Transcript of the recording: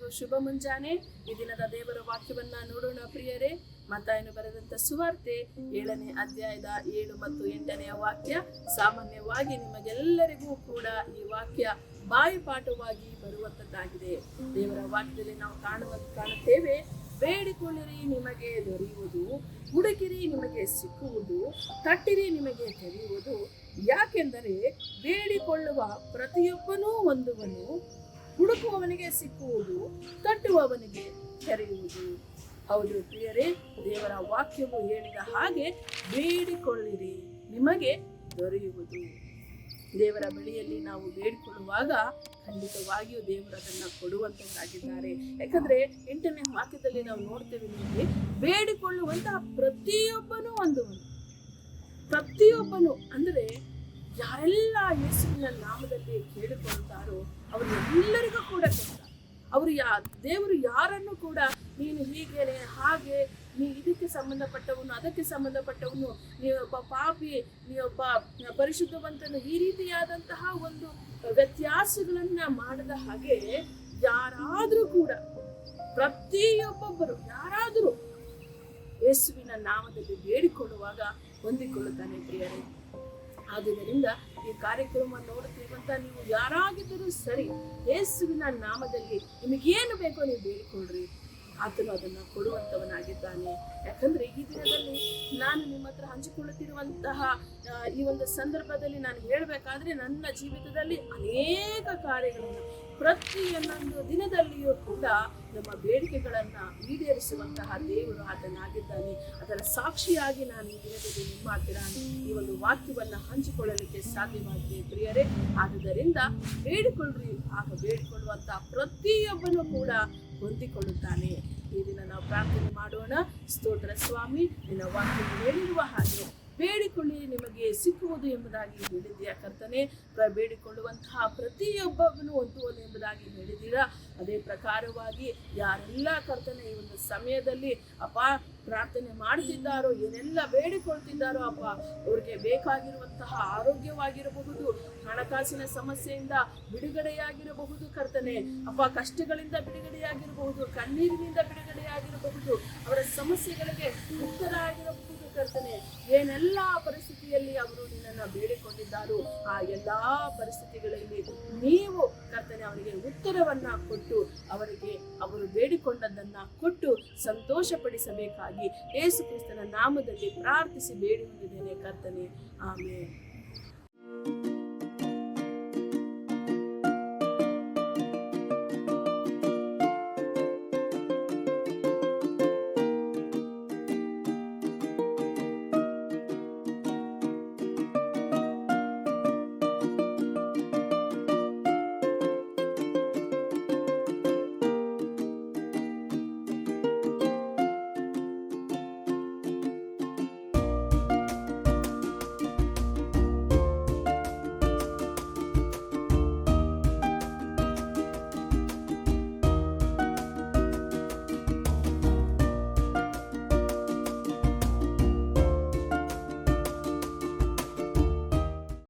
ನಿಮ್ಮೆಲ್ಲರಿಗೂ ಶುಭ ಮುಂಜಾನೆ. ಈ ದಿನದ ದೇವರ ವಾಕ್ಯವನ್ನ ನೋಡೋಣ ಪ್ರಿಯರೇ. ಮತ್ತಾಯನು ಬರೆದಂತ ಸುವಾರ್ತೆ 7ನೇ ಅಧ್ಯಾಯದ 7 ಮತ್ತು 8ನೇ ವಾಕ್ಯ. ಸಾಮಾನ್ಯವಾಗಿ ನಿಮಗೆಲ್ಲರಿಗೂ ಕೂಡ ಈ ವಾಕ್ಯ ಬಾಯಿಪಾಠವಾಗಿ ಬರುವಂತದ್ದಾಗಿದೆ. ದೇವರ ವಾಕ್ಯದಲ್ಲಿ ನಾವು ಕಾಣುತ್ತೇವೆ, ಬೇಡಿಕೊಳ್ಳಿರಿ ನಿಮಗೆ ದೊರೆಯುವುದು, ಹುಡುಕಿರಿ ನಿಮಗೆ ಸಿಕ್ಕುವುದು, ತಟ್ಟಿರಿ ನಿಮಗೆ ತೆರೆಯುವುದು. ಯಾಕೆಂದರೆ ಬೇಡಿಕೊಳ್ಳುವ ಪ್ರತಿಯೊಬ್ಬನೂ ಹೊಂದುವನು, ಹುಡುಕುವವನಿಗೆ ಸಿಕ್ಕುವುದು, ತಟ್ಟುವವನಿಗೆ ತೆರೆಯುವುದು. ಹೌದು ಪ್ರಿಯರೇ, ದೇವರ ವಾಕ್ಯವು ಹೇಳಿದ ಹಾಗೆ ಬೇಡಿಕೊಳ್ಳಿರಿ ನಿಮಗೆ ದೊರೆಯುವುದು. ದೇವರ ಬಳಿಯಲ್ಲಿ ನಾವು ಬೇಡಿಕೊಳ್ಳುವಾಗ ಖಂಡಿತವಾಗಿಯೂ ದೇವರು ಅದನ್ನ ಕೊಡುವಂತದ್ದಾಗಿದ್ದಾರೆ. ಯಾಕಂದ್ರೆ 8ನೇ ವಾಕ್ಯದಲ್ಲಿ ನಾವು ನೋಡ್ತೇವೆ, ನೋಡಿ, ಬೇಡಿಕೊಳ್ಳುವಂತಹ ಪ್ರತಿಯೊಬ್ಬನು ಹೊಂದುವನು. ಪ್ರತಿಯೊಬ್ಬನು ಅಂದ್ರೆ ಯಾರೆಲ್ಲ ಯೇಸುವಿನ ನಾಮದಲ್ಲಿ ಕೇಳಿಕೊಳ್ಳುತ್ತಾರೋ ಅವರೆಲ್ಲರಿಗೂ ಕೂಡ ಕೊಡ್ತಾರೆ. ದೇವರು ಯಾರನ್ನು ಕೂಡ ನೀನು ಹೀಗೇನೆ ಹಾಗೆ, ನೀ ಇದಕ್ಕೆ ಸಂಬಂಧಪಟ್ಟವನು ಅದಕ್ಕೆ ಸಂಬಂಧಪಟ್ಟವನು, ನೀವೊಬ್ಬ ಪಾಪಿ ನೀವೊಬ್ಬ ಪರಿಶುದ್ಧವಂತನು, ಈ ರೀತಿಯಾದಂತಹ ಒಂದು ವ್ಯತ್ಯಾಸಗಳನ್ನ ಮಾಡದ ಹಾಗೆ ಯಾರಾದ್ರೂ ಕೂಡ ಪ್ರತಿಯೊಬ್ಬೊಬ್ಬರು ಯಾರಾದರೂ ಯೇಸುವಿನ ನಾಮದಲ್ಲಿ ಬೇಡಿಕೊಳ್ಳುವಾಗ ಹೊಂದಿಕೊಳ್ಳುತ್ತಾನೆ ಪ್ರಿಯರೇ. ಆದುದರಿಂದ ಈ ಕಾರ್ಯಕ್ರಮ ನೋಡುತ್ತೀವಂತ ನೀವು ಯಾರಾಗಿದ್ದರೂ ಸರಿ, ಯೇಸುವಿನ ನಾಮದಲ್ಲಿ ನಿಮಗೇನು ಬೇಕೋ ನೀವು ಬೇಡಿಕೊಳ್ಳ್ರಿ, ಆತನು ಅದನ್ನು ಕೊಡುವಂತವನಾಗಿದ್ದಾನೆ. ಯಾಕಂದ್ರೆ ಈ ದಿನದಲ್ಲಿ ನಾನು ನಿಮ್ಮ ಹತ್ರ ಹಂಚಿಕೊಳ್ಳುತ್ತಿರುವಂತಹ ಈ ಒಂದು ಸಂದರ್ಭದಲ್ಲಿ ನಾನು ಹೇಳಬೇಕಾದ್ರೆ ನನ್ನ ಜೀವಿತದಲ್ಲಿ ಅನೇಕ ಕಾರ್ಯಗಳನ್ನು ಪ್ರತಿಯೊಂದು ದಿನದಲ್ಲಿಯೂ ಕೂಡ ನಮ್ಮ ಬೇಡಿಕೆಗಳನ್ನ ಈಡೇರಿಸುವಂತಹ ದೇವರು ಆತನಾಗಿದ್ದಾನೆ. ಅದರ ಸಾಕ್ಷಿಯಾಗಿ ನಾನು ಈ ದಿನದಲ್ಲಿ ನಿಮ್ಮ ಹತ್ತಿರ ಈ ಒಂದು ವಾಕ್ಯವನ್ನ ಹಂಚಿಕೊಳ್ಳಲಿಕ್ಕೆ ಸಾಧ್ಯವಾಗಿದೆ ಪ್ರಿಯರೇ. ಆದುದರಿಂದ ಬೇಡಿಕೊಳ್ಳ್ರಿ, ಆಗ ಬೇಡಿಕೊಳ್ಳುವಂತಹ ಪ್ರತಿಯೊಬ್ಬನು ಕೂಡ ಹೊಂದಿಕೊಳ್ಳುತ್ತಾನೆ. ಈ ದಿನ ನಾವು ಪ್ರಾರ್ಥನೆ ಮಾಡೋಣ. ಸ್ತೋತ್ರ ಸ್ವಾಮಿ, ನಿನ್ನ ವಾಕ್ಯ ಹೇಳಿರುವ ಹಾಗೆ ಬೇಡಿಕೊಳ್ಳಿ ನಿಮಗೆ ಸಿಕ್ಕುವುದು ಎಂಬುದಾಗಿ ಹೇಳಿದ್ದೀರಾ ಕರ್ತನೆ. ಬೇಡಿಕೊಳ್ಳುವಂತಹ ಪ್ರತಿಯೊಬ್ಬನು ಹೊಂದುವನು ಎಂಬುದಾಗಿ ಹೇಳಿದ್ದೀರಾ. ಅದೇ ಪ್ರಕಾರವಾಗಿ ಯಾರೆಲ್ಲ ಕರ್ತನೆ ಈ ಒಂದು ಸಮಯದಲ್ಲಿ ಅಪ್ಪ ಪ್ರಾರ್ಥನೆ ಮಾಡ್ತಿದ್ದಾರೋ, ಏನೆಲ್ಲ ಬೇಡಿಕೊಳ್ತಿದ್ದಾರೋ ಅಪ್ಪ, ಅವ್ರಿಗೆ ಬೇಕಾಗಿರುವಂತಹ ಆರೋಗ್ಯವಾಗಿರಬಹುದು, ಹಣಕಾಸಿನ ಸಮಸ್ಯೆಯಿಂದ ಬಿಡುಗಡೆಯಾಗಿರಬಹುದು ಕರ್ತನೆ ಅಪ್ಪ, ಕಷ್ಟಗಳಿಂದ ಬಿಡುಗಡೆಯಾಗಿರಬಹುದು, ಕಣ್ಣೀರಿನಿಂದ ಬಿಡುಗಡೆಯಾಗಿರಬಹುದು, ಅವರ ಸಮಸ್ಯೆಗಳಿಗೆ ಉತ್ತರ ಆಗಿರಬಹುದು ಕರ್ತನೆ. ಏನೆಲ್ಲ ಪರಿಸ್ಥಿತಿಯಲ್ಲಿ ಅವರು ನಿನ್ನನ್ನು ಬೇಡಿಕೊಂಡಿದ್ದಾರೋ ಆ ಎಲ್ಲಾ ಪರಿಸ್ಥಿತಿಗಳಲ್ಲಿ ನೀವು ಕರ್ತನೆ ಅವರಿಗೆ ಉತ್ತರವನ್ನ ಕೊಟ್ಟು ಅವರಿಗೆ ಅವರು ಬೇಡಿಕೊಂಡದ್ದನ್ನ ಕೊಟ್ಟು ಸಂತೋಷ ಪಡಿಸಬೇಕಾಗಿ ಯೇಸು ಕ್ರಿಸ್ತನ ನಾಮದಲ್ಲಿ ಪ್ರಾರ್ಥಿಸಿ ಬೇಡಿ ಹೊಂದಿದ್ದೇನೆ ಕರ್ತನೆ. ಆಮೆನ್.